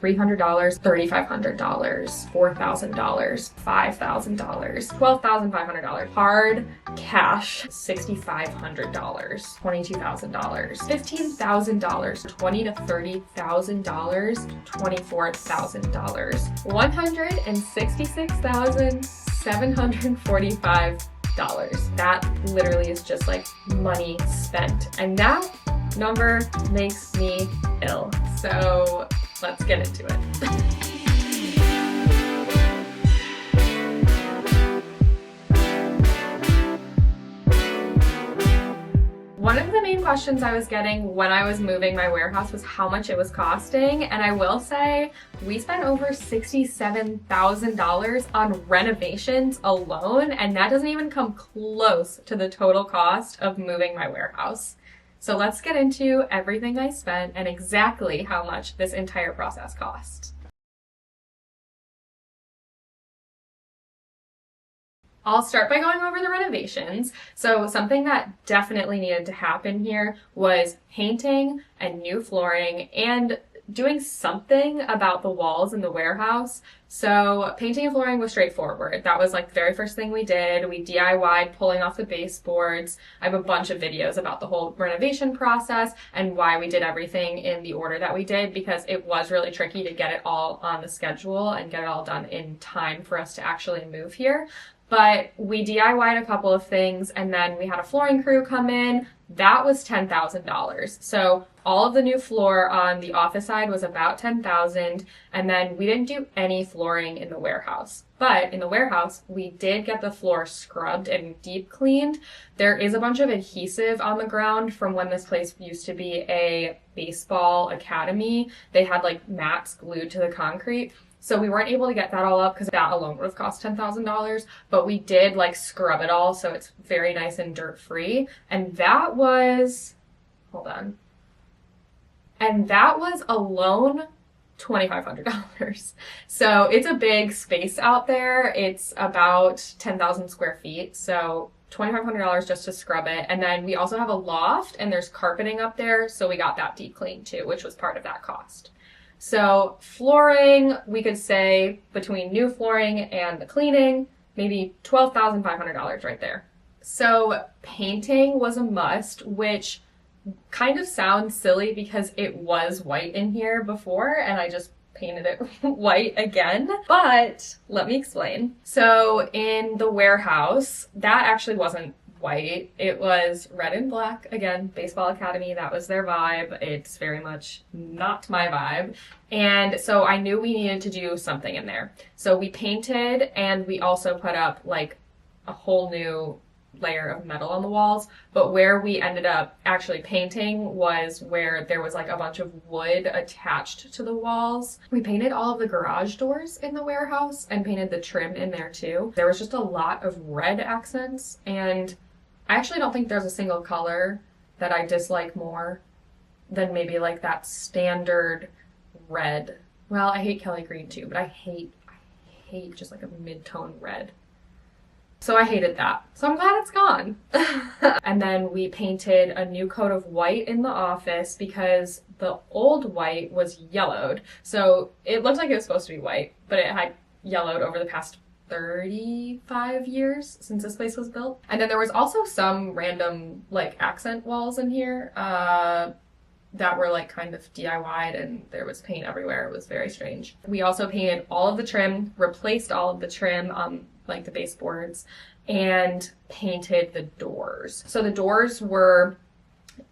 $300, $3,500, $4,000, $5,000, $12,500. Hard cash, $6,500, $22,000, $15,000, $20,000 to $30,000, $24,000, $166,745. That literally is just like money spent. And that number makes me ill. So let's get into it. One of the main questions I was getting when I was moving my warehouse was how much it was costing, and I will say we spent over $67,000 on renovations alone, and that doesn't even come close to the total cost of moving my warehouse. So let's get into everything I spent and exactly how much this entire process cost. I'll start by going over the renovations. So something that definitely needed to happen here was painting and new flooring and doing something about the walls in the warehouse. So painting and flooring was straightforward. That was like the very first thing we did. We DIY'd pulling off the baseboards. I have a bunch of videos about the whole renovation process and why we did everything in the order that we did, because it was really tricky to get it all on the schedule and get it all done in time for us to actually move here. But we DIY'd a couple of things, and then we had a flooring crew come in. That was $10,000. So all of the new floor on the office side was about $10,000, and then we didn't do any flooring in the warehouse. But in the warehouse, we did get the floor scrubbed and deep cleaned. There is a bunch of adhesive on the ground from when this place used to be a baseball academy. They had like mats glued to the concrete. So we weren't able to get that all up because that alone would have cost $10,000, but we did like scrub it all so it's very nice and dirt free. And that was, hold on. And that was alone $2,500. So it's a big space out there. It's about 10,000 square feet. So $2,500 just to scrub it. And then we also have a loft and there's carpeting up there. So we got that deep cleaned too, which was part of that cost. So flooring, we could say between new flooring and the cleaning, maybe $12,500 right there. So painting was a must, which kind of sounds silly because it was white in here before and I just painted it white again. But let me explain. So in the warehouse, that actually wasn't white. It was red and black. Again, Baseball Academy, that was their vibe. It's very much not my vibe. And so I knew we needed to do something in there. So we painted and we also put up like a whole new layer of metal on the walls. But where we ended up actually painting was where there was like a bunch of wood attached to the walls. We painted all of the garage doors in the warehouse and painted the trim in there too. There was just a lot of red accents, and I actually don't think there's a single color that I dislike more than maybe like that standard red. Well, I hate Kelly green too, but I hate just like a mid-tone red. So I hated that. So I'm glad it's gone. And then we painted a new coat of white in the office because the old white was yellowed. So it looked like it was supposed to be white, but it had yellowed over the past 35 years since this place was built. And then there was also some random like accent walls in here that were like kind of DIY'd and there was paint everywhere. It was very strange. We also painted all of the trim, replaced all of the trim on like the baseboards, and painted the doors. So the doors were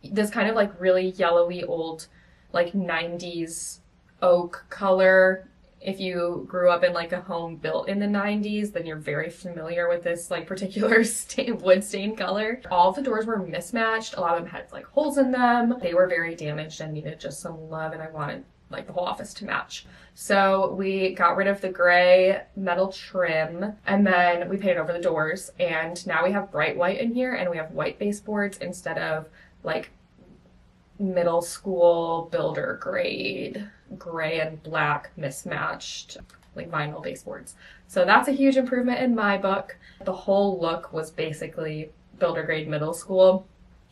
this kind of like really yellowy old like 90s oak color. If you grew up in like a home built in the 90s, then you're very familiar with this like particular wood stain color. All of the doors were mismatched. A lot of them had like holes in them. They were very damaged and needed just some love, and I wanted like the whole office to match. So we got rid of the gray metal trim and then we painted over the doors, and now we have bright white in here and we have white baseboards instead of like middle school builder grade gray and black mismatched like vinyl baseboards. So that's a huge improvement in my book. The whole look was basically builder grade middle school.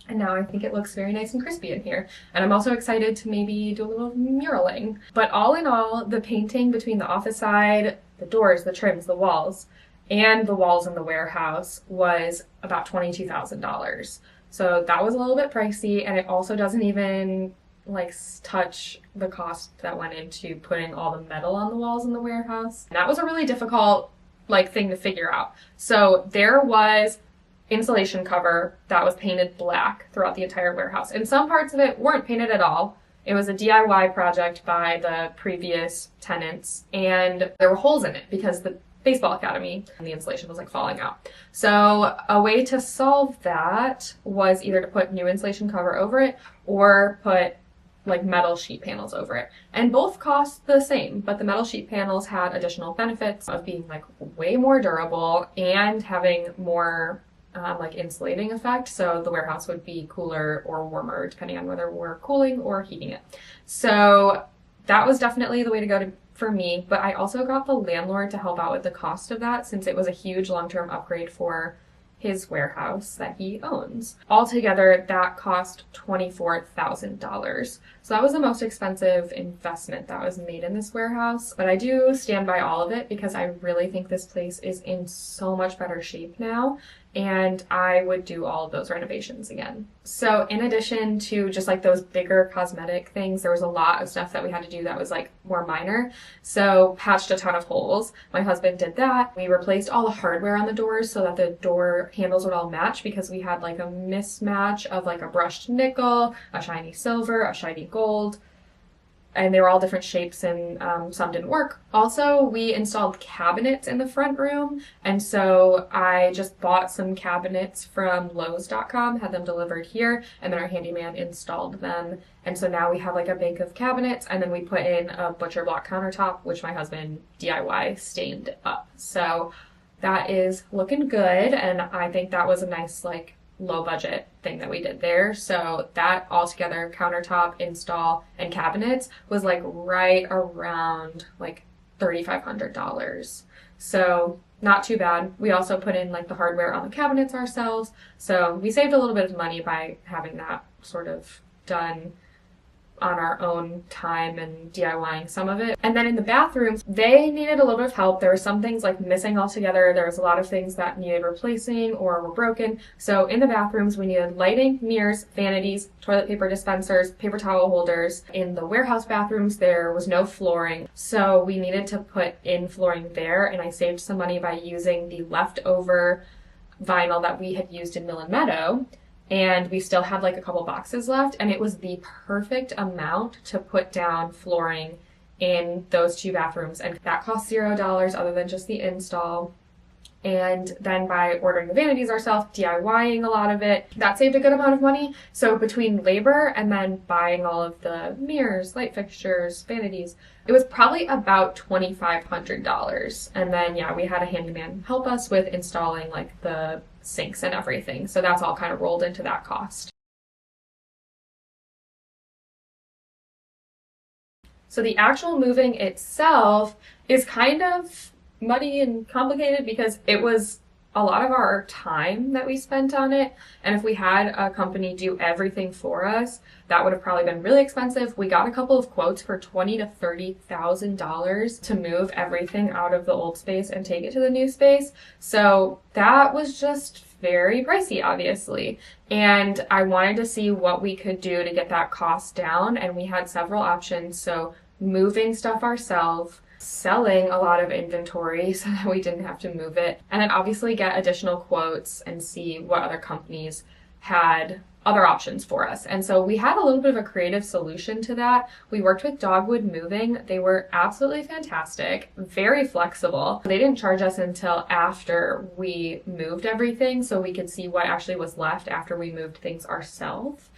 And now I think it looks very nice and crispy in here. And I'm also excited to maybe do a little muraling. But all in all, the painting between the office side, the doors, the trims, the walls, and the walls in the warehouse was about $22,000. So that was a little bit pricey, and it also doesn't even like touch the cost that went into putting all the metal on the walls in the warehouse. And that was a really difficult like thing to figure out. So there was insulation cover that was painted black throughout the entire warehouse. And some parts of it weren't painted at all. It was a DIY project by the previous tenants, and there were holes in it because the baseball academy and the insulation was like falling out. So a way to solve that was either to put new insulation cover over it or put like metal sheet panels over it. And both cost the same, but the metal sheet panels had additional benefits of being like way more durable and having more like insulating effect, so the warehouse would be cooler or warmer depending on whether we're cooling or heating it. So that was definitely the way to go for me, but I also got the landlord to help out with the cost of that since it was a huge long-term upgrade for his warehouse that he owns. Altogether, that cost $24,000. So that was the most expensive investment that was made in this warehouse, but I do stand by all of it because I really think this place is in so much better shape now, and I would do all of those renovations again. So in addition to just like those bigger cosmetic things, there was a lot of stuff that we had to do that was like more minor. So patched a ton of holes. My husband did that. We replaced all the hardware on the doors so that the door handles would all match because we had like a mismatch of like a brushed nickel, a shiny silver, a shiny gold, and they were all different shapes, and some didn't work. Also, we installed cabinets in the front room, and so I just bought some cabinets from Lowe's.com, had them delivered here, and then our handyman installed them. And so now we have like a bank of cabinets, and then we put in a butcher block countertop, which my husband DIY stained up. So that is looking good, and I think that was a nice like low budget thing that we did there. So that altogether, countertop install and cabinets, was like right around like $3,500. So not too bad. We also put in like the hardware on the cabinets ourselves. So we saved a little bit of money by having that sort of done on our own time and DIYing some of it. And then in the bathrooms, they needed a little bit of help. There were some things like missing altogether. There was a lot of things that needed replacing or were broken. So in the bathrooms, we needed lighting, mirrors, vanities, toilet paper dispensers, paper towel holders. In the warehouse bathrooms, there was no flooring. So we needed to put in flooring there, and I saved some money by using the leftover vinyl that we had used in Mill and Meadow. And we still had like a couple boxes left, and it was the perfect amount to put down flooring in those two bathrooms, and that cost $0 other than just the install. And then by ordering the vanities ourselves, DIYing a lot of it, that saved a good amount of money. So between labor and then buying all of the mirrors, light fixtures, vanities, it was probably about $2,500. And then yeah, we had a handyman help us with installing like the sinks and everything. So that's all kind of rolled into that cost. So the actual moving itself is kind of muddy and complicated because it was a lot of our time that we spent on it, and if we had a company do everything for us, that would have probably been really expensive. We got a couple of quotes for $20,000 to $30,000 to move everything out of the old space and take it to the new space. So that was just very pricey, obviously. And I wanted to see what we could do to get that cost down, and we had several options. So moving stuff ourselves, selling a lot of inventory so that we didn't have to move it, and then obviously get additional quotes and see what other companies had other options for us. And so we had a little bit of a creative solution to that. We worked with Dogwood Moving. They were absolutely fantastic, very flexible. They didn't charge us until after we moved everything, so we could see what actually was left after we moved things ourselves.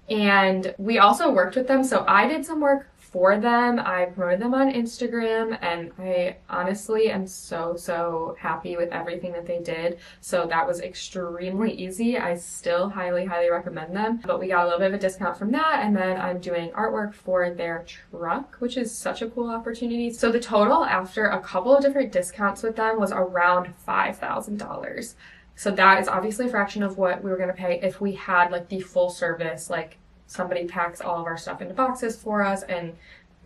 And we also worked with them, so I did some work for them. I promoted them on Instagram, and I honestly am so happy with everything that they did. So that was extremely easy. I still highly recommend them. But we got a little bit of a discount from that, and then I'm doing artwork for their truck, which is such a cool opportunity. So the total after a couple of different discounts with them was around $5,000. So that is obviously a fraction of what we were going to pay if we had like the full service, like somebody packs all of our stuff into boxes for us and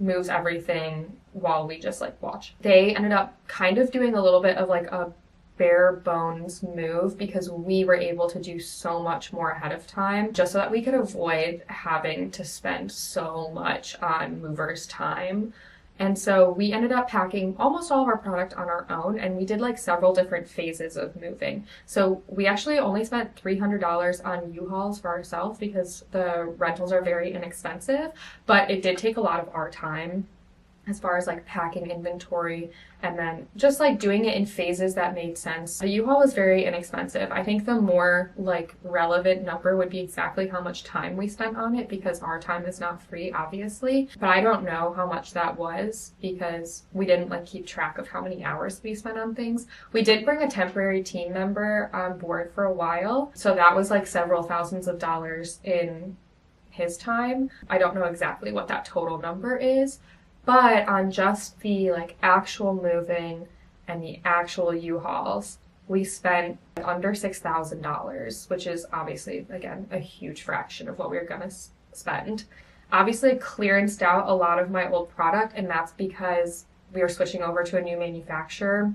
moves everything while we just like watch. They ended up kind of doing a little bit of like a bare bones move because we were able to do so much more ahead of time just so that we could avoid having to spend so much on movers' time. And so we ended up packing almost all of our product on our own, and we did like several different phases of moving. So we actually only spent $300 on U-Hauls for ourselves because the rentals are very inexpensive, but it did take a lot of our time as far as like packing inventory and then just like doing it in phases that made sense. The U-Haul was very inexpensive. I think the more like relevant number would be exactly how much time we spent on it because our time is not free, obviously. But I don't know how much that was because we didn't like keep track of how many hours we spent on things. We did bring a temporary team member on board for a while. So that was like several thousands of dollars in his time. I don't know exactly what that total number is. But on just the like actual moving and the actual U-Hauls, we spent under $6,000, which is obviously, again, a huge fraction of what we were going to spend. Obviously, clearanced out a lot of my old product, and that's because we were switching over to a new manufacturer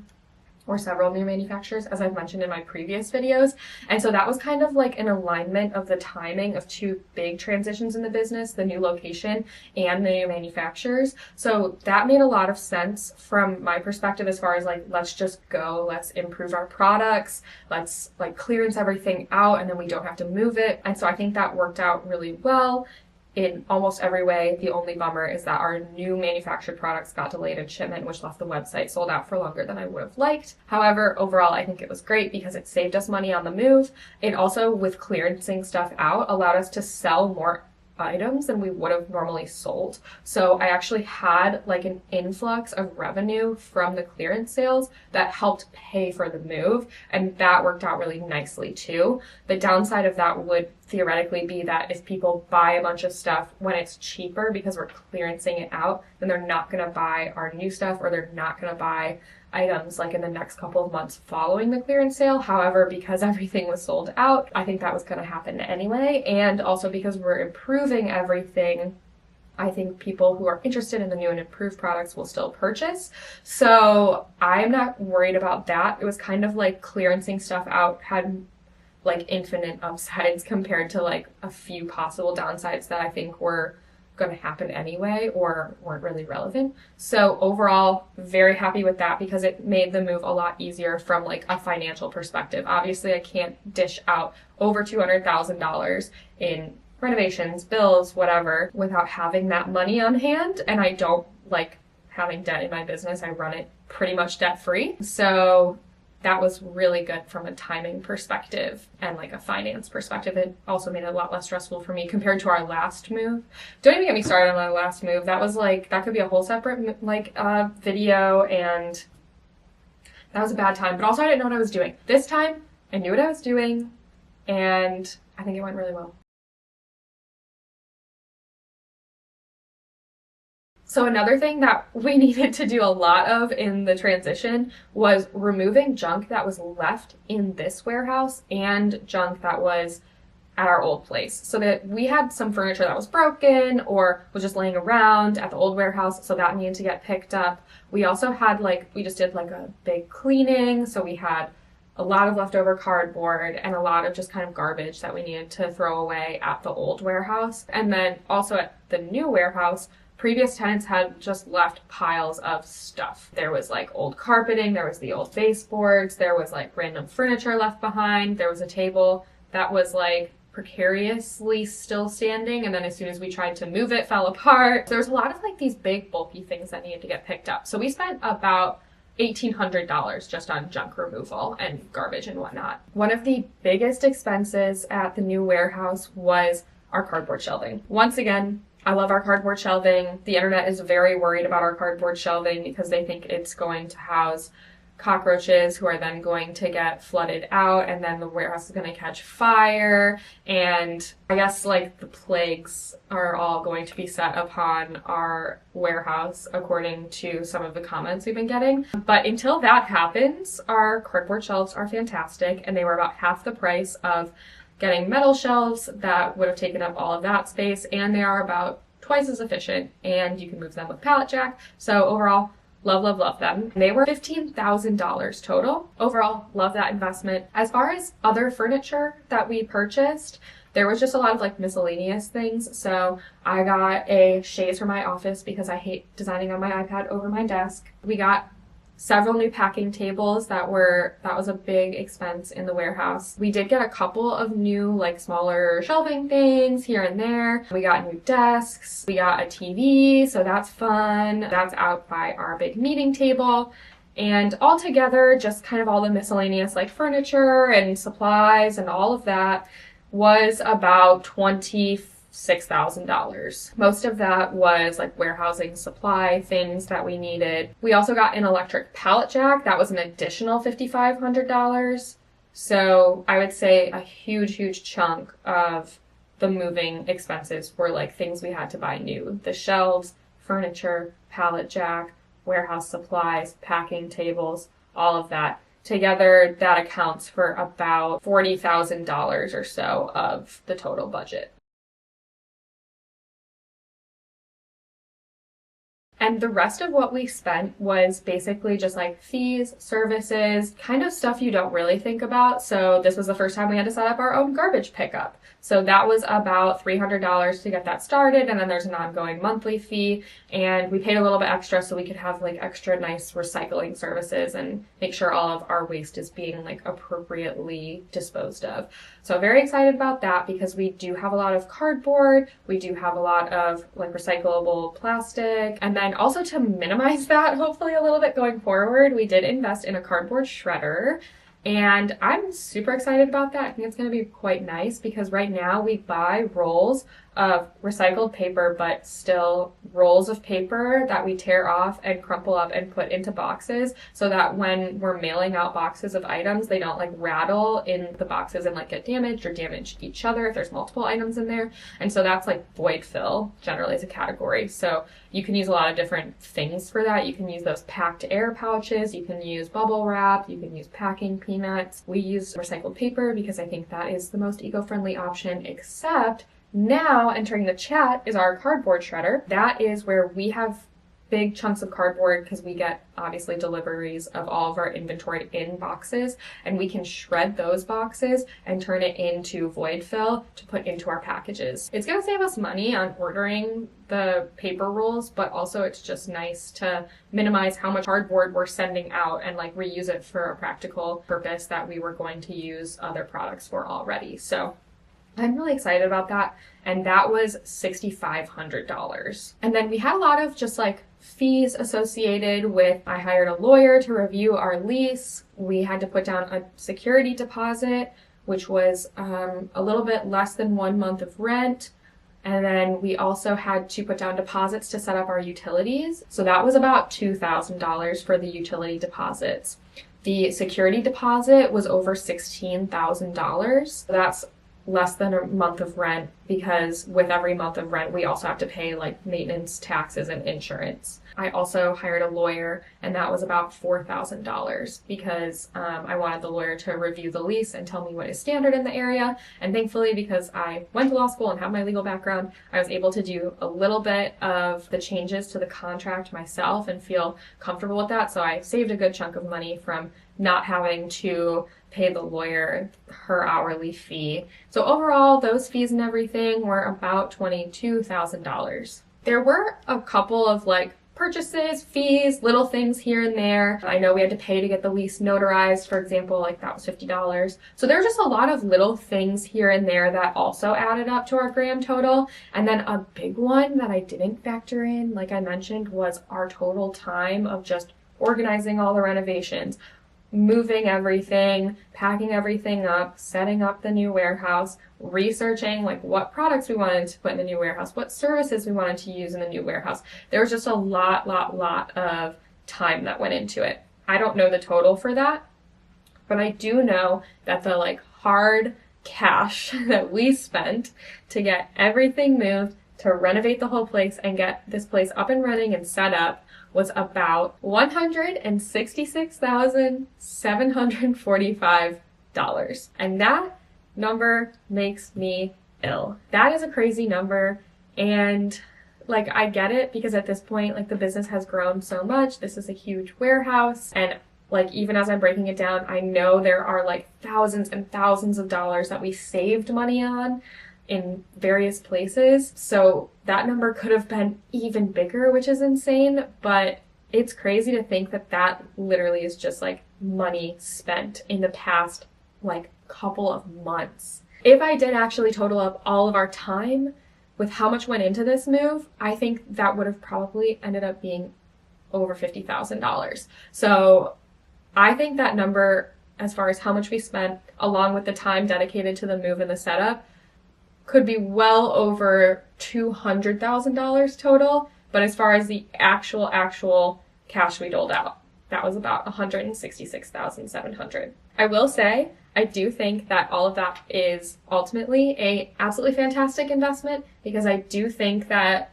or several new manufacturers, as I've mentioned in my previous videos. And so that was kind of like an alignment of the timing of two big transitions in the business, the new location and the new manufacturers. So that made a lot of sense from my perspective as far as like, let's just go, let's improve our products, let's like clearance everything out, and then we don't have to move it. And so I think that worked out really well in almost every way. The only bummer is that our new manufactured products got delayed in shipment, which left the website sold out for longer than I would have liked. However, overall, I think it was great because it saved us money on the move. It also, with clearancing stuff out, allowed us to sell more items than we would have normally sold. So I actually had like an influx of revenue from the clearance sales that helped pay for the move, and that worked out really nicely too. The downside of that would theoretically be that if people buy a bunch of stuff when it's cheaper because we're clearancing it out, then they're not going to buy our new stuff, or they're not going to buy items like in the next couple of months following the clearance sale. However, because everything was sold out, I think that was going to happen anyway. And also because we're improving everything, I think people who are interested in the new and improved products will still purchase. So I'm not worried about that. It was kind of like clearancing stuff out had like infinite upsides compared to like a few possible downsides that I think were going to happen anyway or weren't really relevant. So overall, very happy with that because it made the move a lot easier from like a financial perspective. Obviously, I can't dish out over $200,000 in renovations, bills, whatever, without having that money on hand. And I don't like having debt in my business. I run it pretty much debt free. So that was really good from a timing perspective and like a finance perspective. It also made it a lot less stressful for me compared to our last move. Don't even get me started on our last move. That was like, that could be a whole separate like video, and that was a bad time. But also I didn't know what I was doing. This time I knew what I was doing, and I think it went really well. So another thing that we needed to do a lot of in the transition was removing junk that was left in this warehouse and junk that was at our old place. So that we had some furniture that was broken or was just laying around at the old warehouse, so that needed to get picked up. We also had we just did like a big cleaning, so we had a lot of leftover cardboard and a lot of just kind of garbage that we needed to throw away at the old warehouse. And then also at the new warehouse, previous tenants had just left piles of stuff. There was like old carpeting, there was the old baseboards, there was like random furniture left behind, there was a table that was like precariously still standing, and then as soon as we tried to move it, fell apart. There was a lot of like these big bulky things that needed to get picked up. So we spent about $1,800 just on junk removal and garbage and whatnot. One of the biggest expenses at the new warehouse was our cardboard shelving. Once again, I love our cardboard shelving. The internet is very worried about our cardboard shelving because they think it's going to house cockroaches who are then going to get flooded out, and then the warehouse is going to catch fire, and I guess like the plagues are all going to be set upon our warehouse according to some of the comments we've been getting. But until that happens, our cardboard shelves are fantastic, and they were about half the price of getting metal shelves that would have taken up all of that space, and they are about twice as efficient, and you can move them with pallet jack. So overall, love, love, love them. They were $15,000 total. Overall, love that investment. As far as other furniture that we purchased, there was just a lot of like miscellaneous things. So I got a chaise for my office because I hate designing on my iPad over my desk. We got several new packing tables that was a big expense in the warehouse. We did get a couple of new like smaller shelving things here and there. We got new desks. We got a TV, so that's fun. That's out by our big meeting table. And all together, just kind of all the miscellaneous like furniture and supplies and all of that was about $26,000. Most of that was like warehousing supply, things that we needed. We also got an electric pallet jack. That was an additional $5,500. So I would say a huge, huge chunk of the moving expenses were like things we had to buy new. The shelves, furniture, pallet jack, warehouse supplies, packing tables, all of that. Together, that accounts for about $40,000 or so of the total budget. And the rest of what we spent was basically just like fees, services, kind of stuff you don't really think about. So this was the first time we had to set up our own garbage pickup. So that was about $300 to get that started, and then there's an ongoing monthly fee, and we paid a little bit extra so we could have like extra nice recycling services and make sure all of our waste is being like appropriately disposed of. So very excited about that because we do have a lot of cardboard, we do have a lot of like recyclable plastic, and then also to minimize that hopefully a little bit going forward, we did invest in a cardboard shredder. And I'm super excited about that. I think it's going to be quite nice because right now we buy rolls of recycled paper, but still rolls of paper that we tear off and crumple up and put into boxes so that when we're mailing out boxes of items, they don't like rattle in the boxes and like get damaged or damage each other if there's multiple items in there. And so that's like void fill generally as a category. So you can use a lot of different things for that. You can use those packed air pouches, you can use bubble wrap, you can use packing peanuts. We use recycled paper because I think that is the most eco-friendly option, except now entering the chat is our cardboard shredder. That is where we have big chunks of cardboard because we get obviously deliveries of all of our inventory in boxes, and we can shred those boxes and turn it into void fill to put into our packages. It's going to save us money on ordering the paper rolls, but also it's just nice to minimize how much cardboard we're sending out and like reuse it for a practical purpose that we were going to use other products for already. So I'm really excited about that, and that was $6,500. And then we had a lot of just like fees associated with, I hired a lawyer to review our lease. We had to put down a security deposit, which was a little bit less than 1 month of rent. And then we also had to put down deposits to set up our utilities. So that was about $2,000 for the utility deposits. The security deposit was over $16,000. That's less than a month of rent because with every month of rent, we also have to pay like maintenance, taxes, and insurance. I also hired a lawyer, and that was about $4,000 because I wanted the lawyer to review the lease and tell me what is standard in the area. And thankfully, because I went to law school and have my legal background, I was able to do a little bit of the changes to the contract myself and feel comfortable with that. So I saved a good chunk of money from not having to pay the lawyer her hourly fee. So overall, those fees and everything were about $22,000. There were a couple of like purchases, fees, little things here and there. I know we had to pay to get the lease notarized, for example, like that was $50. So there were just a lot of little things here and there that also added up to our grand total. And then a big one that I didn't factor in, like I mentioned, was our total time of just organizing all the renovations, moving everything, packing everything up, setting up the new warehouse, researching like what products we wanted to put in the new warehouse, what services we wanted to use in the new warehouse. There was just a lot of time that went into it. I don't know the total for that, but I do know that the like hard cash that we spent to get everything moved, to renovate the whole place and get this place up and running and set up was about $166,745. And that number makes me ill. That is a crazy number. And like, I get it because at this point, like, the business has grown so much. This is a huge warehouse. And like, even as I'm breaking it down, I know there are like thousands and thousands of dollars that we saved money on in various places. So that number could have been even bigger, which is insane. But it's crazy to think that that literally is just like money spent in the past like couple of months. If I did actually total up all of our time with how much went into this move, I think that would have probably ended up being over $50,000. So I think that number, as far as how much we spent, along with the time dedicated to the move and the setup, could be well over $200,000 total. But as far as the actual cash we doled out, that was about $166,700. I will say, I do think that all of that is ultimately a absolutely fantastic investment, because I do think that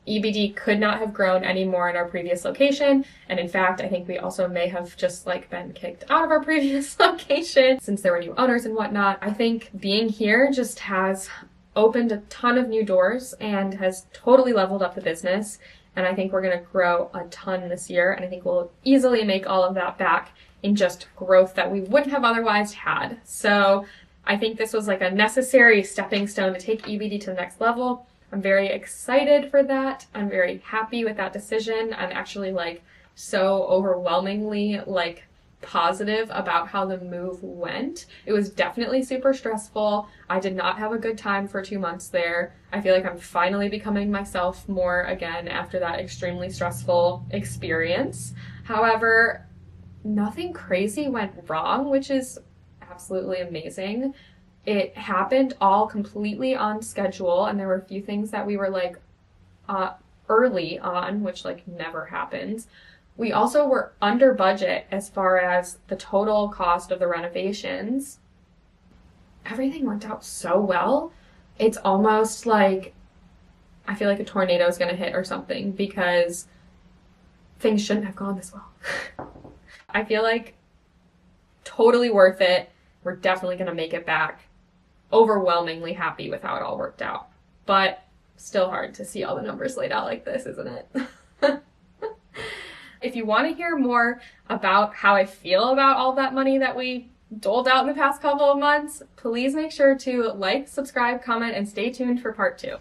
EBD could not have grown any more in our previous location. And in fact, I think we also may have just like been kicked out of our previous location since there were new owners and whatnot. I think being here just has opened a ton of new doors and has totally leveled up the business. And I think we're going to grow a ton this year. And I think we'll easily make all of that back in just growth that we wouldn't have otherwise had. So I think this was like a necessary stepping stone to take EBD to the next level. I'm very excited for that. I'm very happy with that decision. I'm actually like so overwhelmingly like positive about how the move went. It was definitely super stressful. I did not have a good time for 2 months there. I feel like I'm finally becoming myself more again after that extremely stressful experience. However, nothing crazy went wrong, which is absolutely amazing. It happened all completely on schedule, and there were a few things that we were like early on, which like never happens. We also were under budget as far as the total cost of the renovations. Everything worked out so well. It's almost like I feel like a tornado is going to hit or something, because things shouldn't have gone this well. I feel like totally worth it. We're definitely going to make it back. Overwhelmingly happy with how it all worked out. But still hard to see all the numbers laid out like this, isn't it? If you want to hear more about how I feel about all that money that we doled out in the past couple of months, please make sure to like, subscribe, comment, and stay tuned for part 2.